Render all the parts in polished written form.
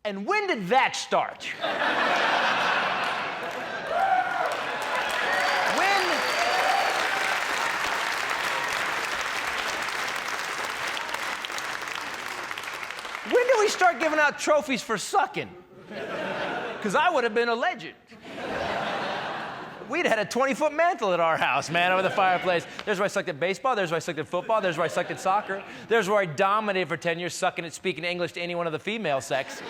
And when did that start? When did we start giving out trophies for sucking? Because I would have been a legend. We'd had a 20-foot mantle at our house, man, over the fireplace. There's where I sucked at baseball. There's where I sucked at football. There's where I sucked at soccer. There's where I dominated for 10 years, sucking at speaking English to any one of the female sex.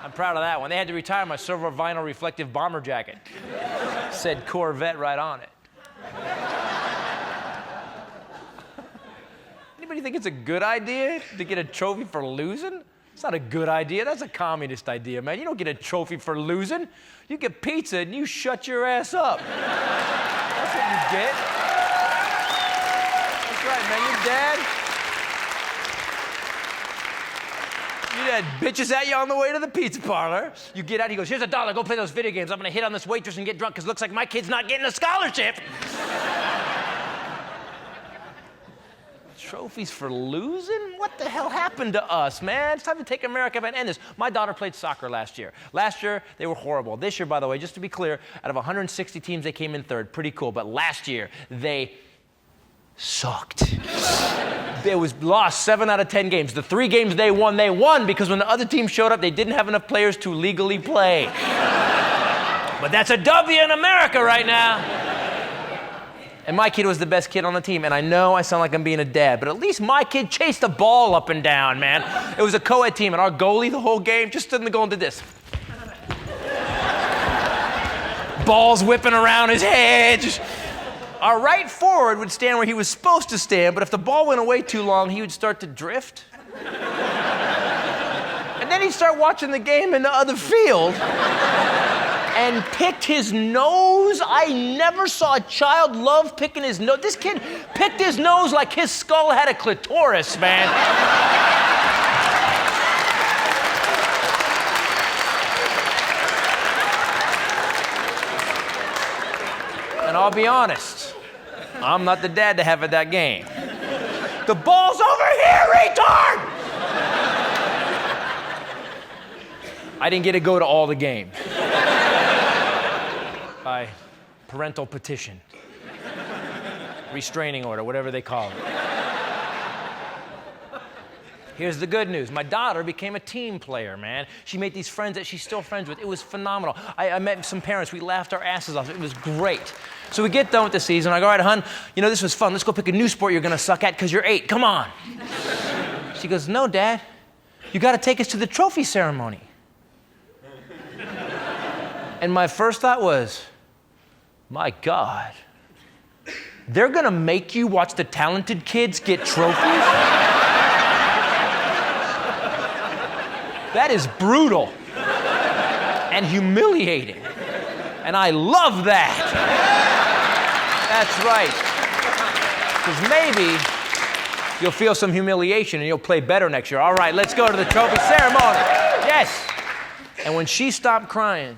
I'm proud of that one. They had to retire my silver vinyl reflective bomber jacket. Said Corvette right on it. Anybody think it's a good idea to get a trophy for losing? It's not a good idea. That's a communist idea, man. You don't get a trophy for losing. You get pizza and you shut your ass up. That's what you get. That's right, man. Your dad bitches at you on the way to the pizza parlor. You get out, he goes, here's $1, go play those video games. I'm gonna hit on this waitress and get drunk because it looks like my kid's not getting a scholarship. Trophies for losing? What the hell happened to us, man? It's time to take America and end this. My daughter played soccer last year. Last year, they were horrible. This year, by the way, just to be clear, out of 160 teams, they came in third. Pretty cool. But last year, they sucked. They lost 7 out of 10 games. The 3 games they won because when the other team showed up, they didn't have enough players to legally play. But that's a W in America right now. And my kid was the best kid on the team. And I know I sound like I'm being a dad, but at least my kid chased the ball up and down, man. It was a co-ed team, and our goalie the whole game just stood in the goal and did this. Balls whipping around his head. Our right forward would stand where he was supposed to stand, but if the ball went away too long, he would start to drift. And then he'd start watching the game in the other field. And picked his nose. I never saw a child love picking his nose. This kid picked his nose like his skull had a clitoris, man. And I'll be honest, I'm not the dad to have at that game. The ball's over here, retard! I didn't get to go to all the games. By parental petition, restraining order, whatever they call it. Here's the good news. My daughter became a team player, man. She made these friends that she's still friends with. It was phenomenal. I met some parents. We laughed our asses off. It was great. So we get done with the season. I go, all right, hon, this was fun. Let's go pick a new sport you're going to suck at because you're 8. Come on. She goes, no, Dad. You got to take us to the trophy ceremony. And my first thought was, my God, they're gonna make you watch the talented kids get trophies? That is brutal and humiliating. And I love that. That's right. Because maybe you'll feel some humiliation and you'll play better next year. All right, let's go to the trophy ceremony. Yes. And when she stopped crying,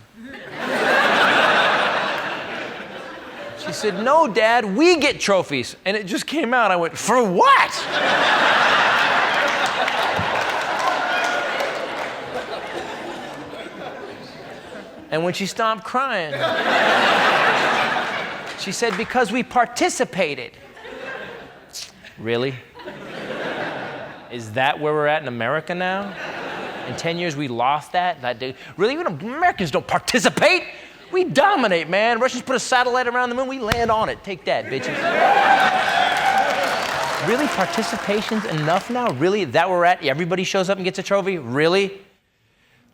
she said, no, Dad, we get trophies. And it just came out. I went, for what? And when she stopped crying, she said, because we participated. Really? Is that where we're at in America now? In 10 years, we lost that? Really? Even Americans don't participate. We dominate, man. Russians put a satellite around the moon. We land on it. Take that, bitches. Really? Participation's enough now? Really? Is that where we're at? Everybody shows up and gets a trophy? Really?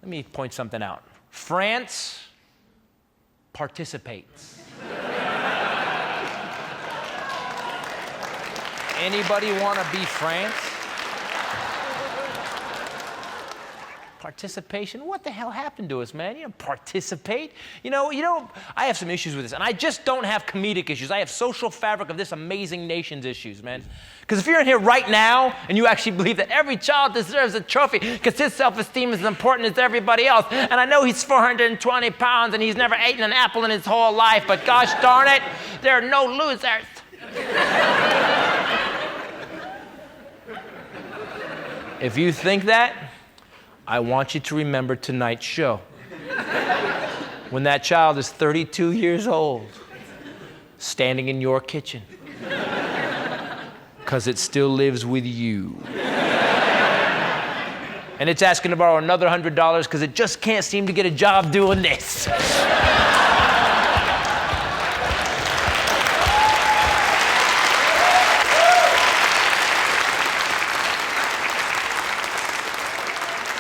Let me point something out. France participates. Anybody want to be France? Participation? What the hell happened to us, man? You don't participate. I have some issues with this, and I just don't have comedic issues. I have social fabric of this amazing nation's issues, man. Because if you're in here right now and you actually believe that every child deserves a trophy because his self-esteem is as important as everybody else, and I know he's 420 pounds and he's never eaten an apple in his whole life, but gosh darn it, there are no losers. If you think that, I want you to remember tonight's show. When that child is 32 years old, standing in your kitchen, because it still lives with you. And it's asking to borrow another $100 because it just can't seem to get a job doing this.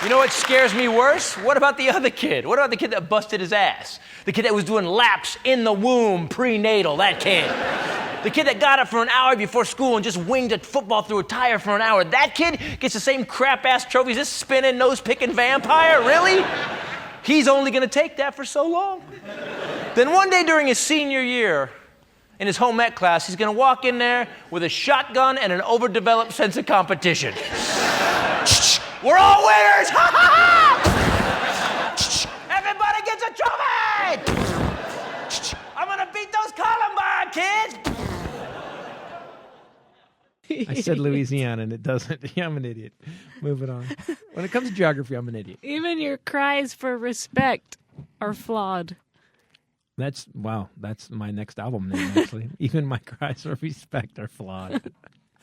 You know what scares me worse? What about the other kid? What about the kid that busted his ass? The kid that was doing laps in the womb prenatal, that kid. The kid that got up for an hour before school and just winged a football through a tire for an hour. That kid gets the same crap-ass trophies this spinning, nose-picking vampire? Really? He's only going to take that for so long. Then one day during his senior year, in his home ec class, he's going to walk in there with a shotgun and an overdeveloped sense of competition. We're all winners! Ha ha ha! Everybody gets a trophy! I'm gonna beat those Columbine kids! I said Louisiana, and it doesn't. Yeah, I'm an idiot. Moving on. When it comes to geography, I'm an idiot. Even your cries for respect are flawed. That's my next album name, actually. Even my cries for respect are flawed.